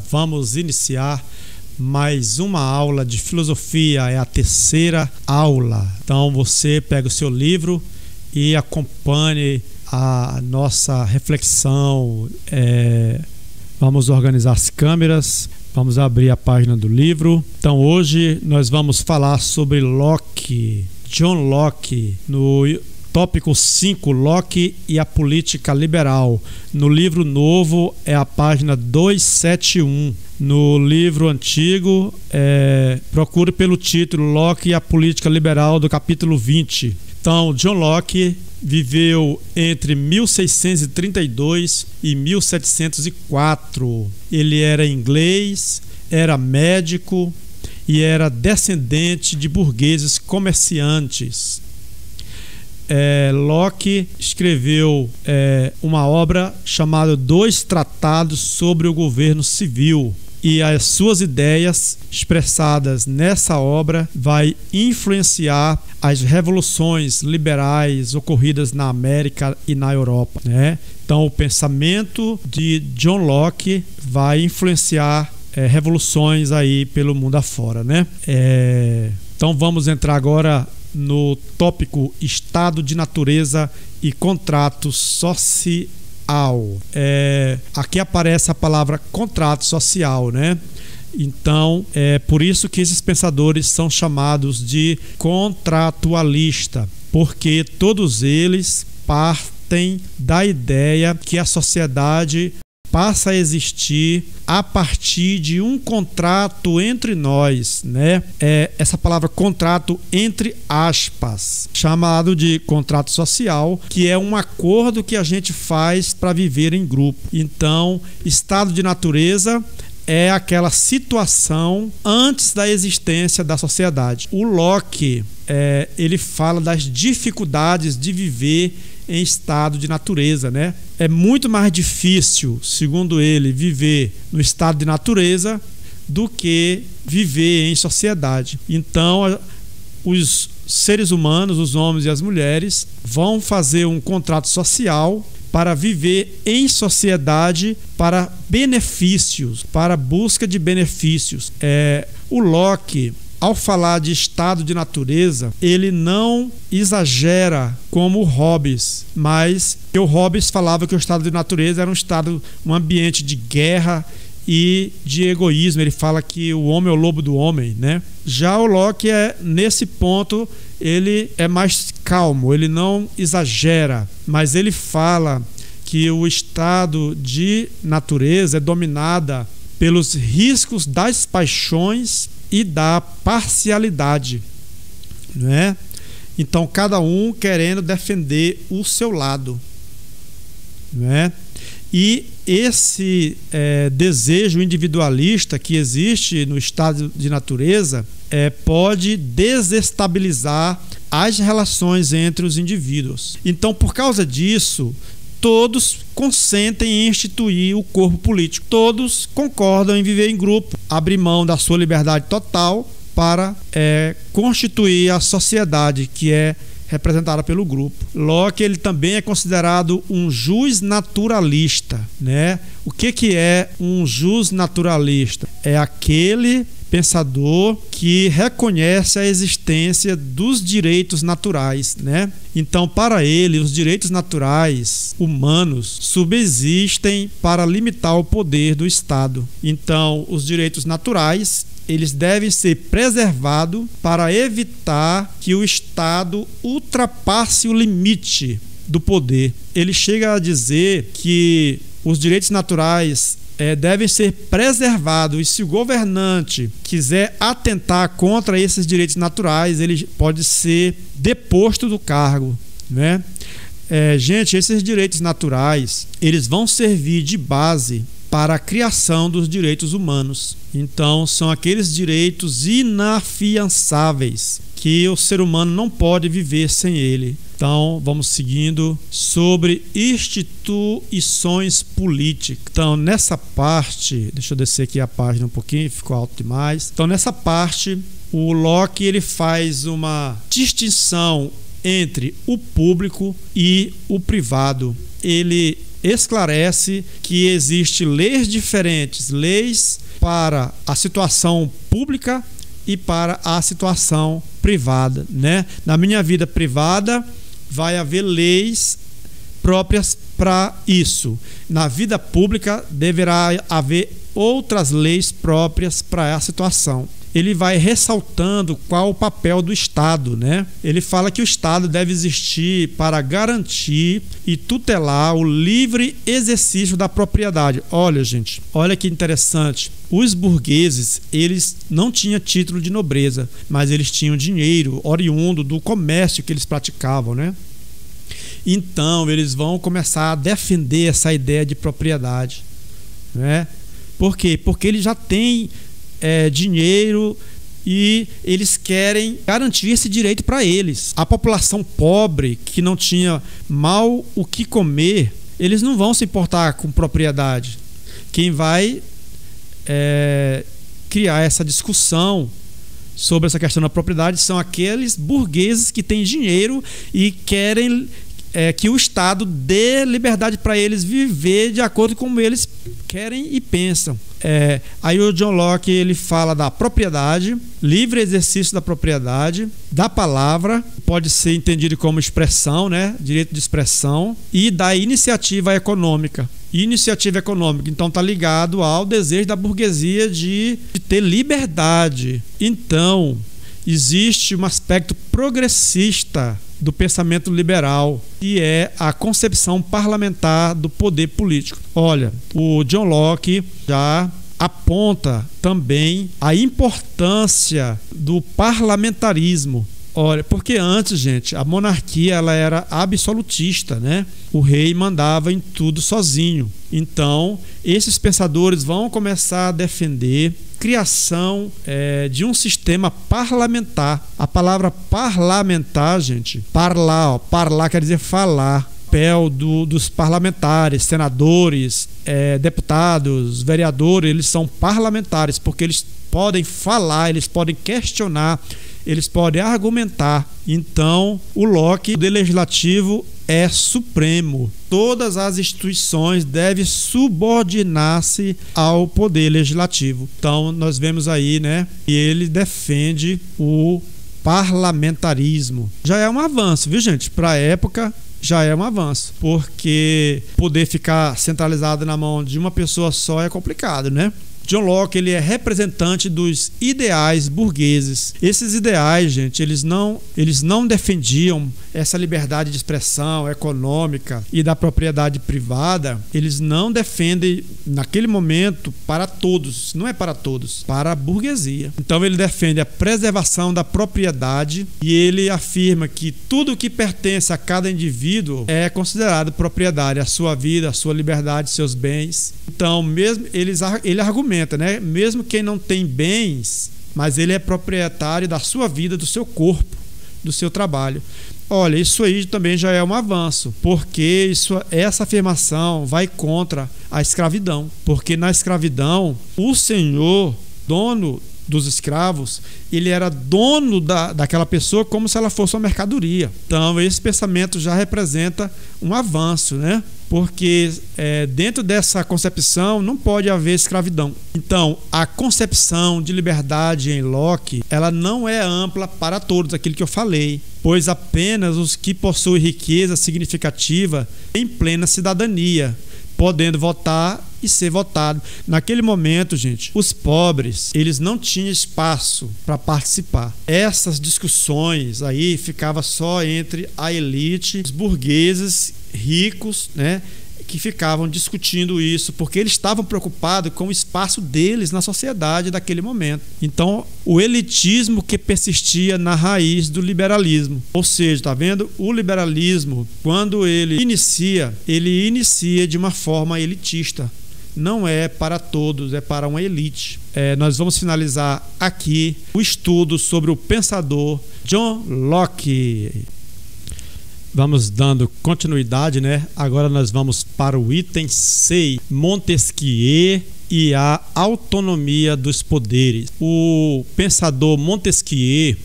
Vamos iniciar mais uma aula de filosofia, é a terceira aula. Então você pega o seu livro e acompanhe a nossa reflexão. Vamos organizar as câmeras, vamos abrir a página do livro. Então hoje nós vamos falar sobre Locke, John Locke, no tópico 5, Locke e a política liberal. No livro novo é a página 271. No livro antigo, procure pelo título Locke e a política liberal, do capítulo 20. Então, John Locke viveu entre 1632 e 1704. Ele era inglês, era médico e era descendente de burgueses comerciantes. Locke escreveu uma obra chamada Dois Tratados sobre o Governo Civil, e as suas ideias expressadas nessa obra vai influenciar as revoluções liberais ocorridas na América e na Europa, né? Então o pensamento de John Locke vai influenciar revoluções aí pelo mundo afora, né? Então vamos entrar agora no tópico Estado de Natureza e Contrato Social. Aqui aparece a palavra contrato social, né? Então, é por isso que esses pensadores são chamados de contratualista, porque todos eles partem da ideia que a sociedade passa a existir a partir de um contrato entre nós, né? Essa palavra contrato entre aspas, chamado de contrato social, que é um acordo que a gente faz para viver em grupo. Então, estado de natureza é aquela situação antes da existência da sociedade. O Locke, ele fala das dificuldades de viver em estado de natureza, né? É muito mais difícil, segundo ele, viver no estado de natureza do que viver em sociedade. Então, os seres humanos, os homens e as mulheres, vão fazer um contrato social para viver em sociedade para benefícios, para busca de benefícios. O Locke, ao falar de estado de natureza, ele não exagera como o Hobbes, mas que o Hobbes falava que o estado de natureza era um ambiente de guerra e de egoísmo. Ele fala que o homem é o lobo do homem, né? Já o Locke, nesse ponto, ele é mais calmo, ele não exagera, mas ele fala que o estado de natureza é dominada pelos riscos das paixões e da parcialidade, né? Então cada um querendo defender o seu lado, né? E esse desejo individualista que existe no estado de natureza pode desestabilizar as relações entre os indivíduos. Então, por causa disso, todos consentem em instituir o corpo político. Todos concordam em viver em grupo, abrir mão da sua liberdade total para constituir a sociedade que é representada pelo grupo. Locke, ele também é considerado um jus naturalista, né? O que é um jus naturalista? É aquele pensador que reconhece a existência dos direitos naturais, né? Então, para ele, os direitos naturais humanos subsistem para limitar o poder do Estado. Então, os direitos naturais, eles devem ser preservados para evitar que o Estado ultrapasse o limite do poder. Ele chega a dizer que os direitos naturais devem ser preservados, e se o governante quiser atentar contra esses direitos naturais, ele pode ser deposto do cargo, né? Gente, esses direitos naturais, eles vão servir de base para a criação dos direitos humanos. Então, são aqueles direitos inafiançáveis que o ser humano não pode viver sem ele. Então, vamos seguindo sobre instituições políticas. Então, nessa parte, deixa eu descer aqui a página um pouquinho, ficou alto demais. Então, nessa parte, o Locke ele faz uma distinção entre o público e o privado. Ele esclarece que existem leis diferentes, leis para a situação pública e para a situação privada, né? Na minha vida privada vai haver leis próprias para isso. Na vida pública deverá haver outras leis próprias para a situação. Ele vai ressaltando qual o papel do Estado, né? Ele fala que o Estado deve existir para garantir e tutelar o livre exercício da propriedade. Olha, gente, olha que interessante. Os burgueses, eles não tinham título de nobreza, mas eles tinham dinheiro oriundo do comércio que eles praticavam, né? Então, eles vão começar a defender essa ideia de propriedade, né? Por quê? Porque eles já têm dinheiro e eles querem garantir esse direito para eles. A população pobre, que não tinha mal o que comer, eles não vão se importar com propriedade. Quem vai criar essa discussão sobre essa questão da propriedade são aqueles burgueses que têm dinheiro e querem que o Estado dê liberdade para eles viver de acordo com como eles querem e pensam. Aí o John Locke ele fala da propriedade, livre exercício da propriedade, da palavra, pode ser entendido como expressão, né? Direito de expressão, e da iniciativa econômica. Iniciativa econômica, então está ligado ao desejo da burguesia de ter liberdade. Então, existe um aspecto progressista do pensamento liberal, que é a concepção parlamentar do poder político. Olha, o John Locke já aponta também a importância do parlamentarismo. Olha, porque antes, gente, a monarquia ela era absolutista, né? O rei mandava em tudo sozinho. Então, esses pensadores vão começar a defender criação de um sistema parlamentar. A palavra parlamentar, gente, parlar quer dizer falar. Papel dos parlamentares, senadores, deputados, vereadores, eles são parlamentares porque eles podem falar, eles podem questionar, eles podem argumentar. Então, o Locke, o poder legislativo é supremo. Todas as instituições devem subordinar-se ao poder legislativo. Então, nós vemos aí, né, que ele defende o parlamentarismo. Já é um avanço, viu, gente? Para a época, já é um avanço, porque poder ficar centralizado na mão de uma pessoa só é complicado, né? John Locke ele é representante dos ideais burgueses. Esses ideais, gente, eles não defendiam essa liberdade de expressão econômica e da propriedade privada. Eles não defendem, naquele momento, para todos. Não é para todos, para a burguesia. Então ele defende a preservação da propriedade e ele afirma que tudo que pertence a cada indivíduo é considerado propriedade, a sua vida, a sua liberdade, seus bens. Então, mesmo ele argumenta, né? Mesmo quem não tem bens, mas ele é proprietário da sua vida, do seu corpo, do seu trabalho. Olha, isso aí também já é um avanço, porque essa afirmação vai contra a escravidão, porque na escravidão o senhor, dono dos escravos, ele era dono daquela pessoa como se ela fosse uma mercadoria. Então esse pensamento já representa um avanço, né? Porque dentro dessa concepção não pode haver escravidão. Então, a concepção de liberdade em Locke, ela não é ampla para todos, aquilo que eu falei, pois apenas os que possuem riqueza significativa têm plena cidadania, podendo votar e ser votado. Naquele momento, gente, os pobres, eles não tinham espaço para participar. Essas discussões aí ficavam só entre a elite, os burgueses ricos, né, que ficavam discutindo isso, porque eles estavam preocupados com o espaço deles na sociedade daquele momento. Então, o elitismo que persistia na raiz do liberalismo. Ou seja, tá vendo? O liberalismo, quando ele inicia de uma forma elitista. Não é para todos, é para uma elite. Nós vamos finalizar aqui o estudo sobre o pensador John Locke. Vamos dando continuidade, né? Agora nós vamos para o item 6, Montesquieu e a autonomia dos poderes. O pensador Montesquieu,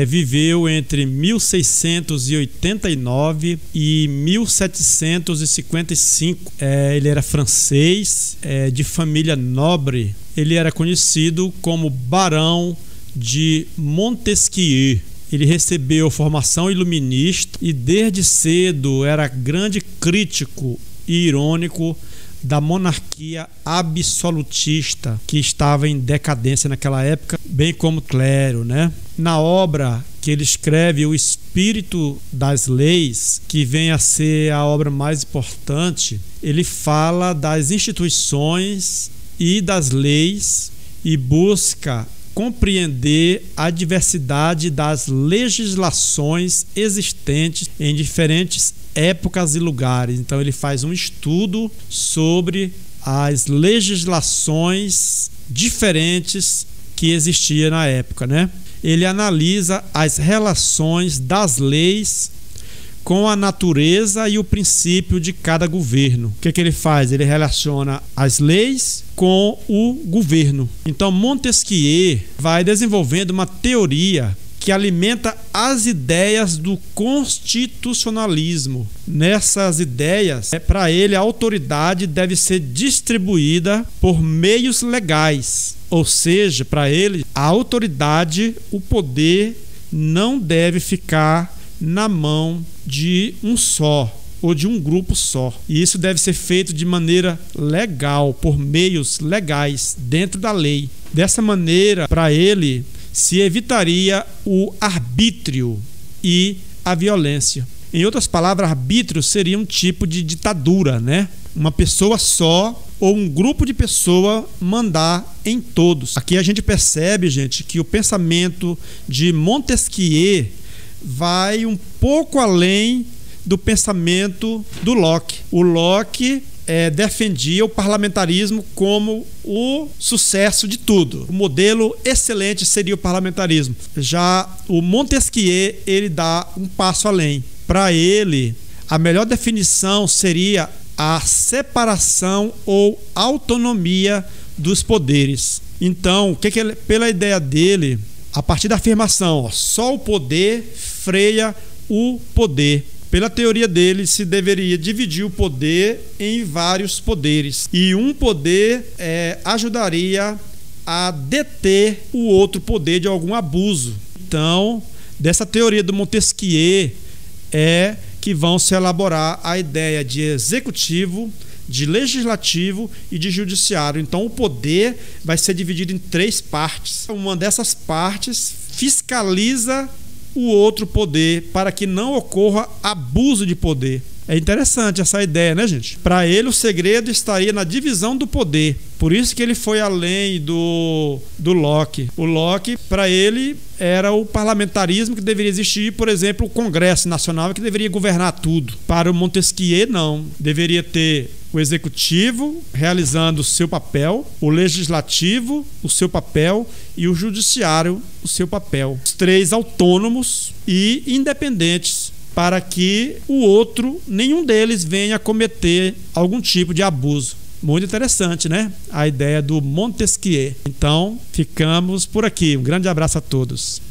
viveu entre 1689 e 1755. Ele era francês, de família nobre. Ele era conhecido como Barão de Montesquieu. Ele recebeu formação iluminista e desde cedo era grande crítico e irônico da monarquia absolutista que estava em decadência naquela época, bem como o clero, né? Na obra que ele escreve, O Espírito das Leis, que vem a ser a obra mais importante, ele fala das instituições e das leis e busca compreender a diversidade das legislações existentes em diferentes épocas e lugares. Então ele faz um estudo sobre as legislações diferentes que existiam na época, né? Ele analisa as relações das leis com a natureza e o princípio de cada governo. O que ele faz? Ele relaciona as leis com o governo. Então Montesquieu vai desenvolvendo uma teoria que alimenta as ideias do constitucionalismo. Nessas ideias, para ele, a autoridade deve ser distribuída por meios legais. Ou seja, para ele, a autoridade, o poder, não deve ficar na mão de um só ou de um grupo só. E isso deve ser feito de maneira legal, por meios legais, dentro da lei. Dessa maneira, para ele, se evitaria o arbítrio e a violência. Em outras palavras, arbítrio seria um tipo de ditadura, né? Uma pessoa só ou um grupo de pessoas mandar em todos. Aqui a gente percebe, gente, que o pensamento de Montesquieu vai um pouco além do pensamento do Locke. O Locke defendia o parlamentarismo como o sucesso de tudo. O modelo excelente seria o parlamentarismo. Já o Montesquieu, ele dá um passo além. Para ele, a melhor definição seria a separação ou autonomia dos poderes. Então, pela ideia dele, a partir da afirmação, só o poder freia o poder. Pela teoria dele, se deveria dividir o poder em vários poderes. E um poder ajudaria a deter o outro poder de algum abuso. Então, dessa teoria do Montesquieu que vão se elaborar a ideia de executivo, de legislativo e de judiciário. Então, o poder vai ser dividido em 3 partes. Uma dessas partes fiscaliza o outro poder para que não ocorra abuso de poder. É interessante essa ideia, né, gente? Para ele, o segredo estaria na divisão do poder. Por isso que ele foi além do Locke. O Locke, para ele, era o parlamentarismo que deveria existir, por exemplo, o Congresso Nacional que deveria governar tudo. Para o Montesquieu, não. Deveria ter o executivo realizando o seu papel, o legislativo o seu papel e o judiciário o seu papel. Os 3 autônomos e independentes, para que o outro, nenhum deles venha a cometer algum tipo de abuso. Muito interessante, né? A ideia do Montesquieu. Então, ficamos por aqui. Um grande abraço a todos.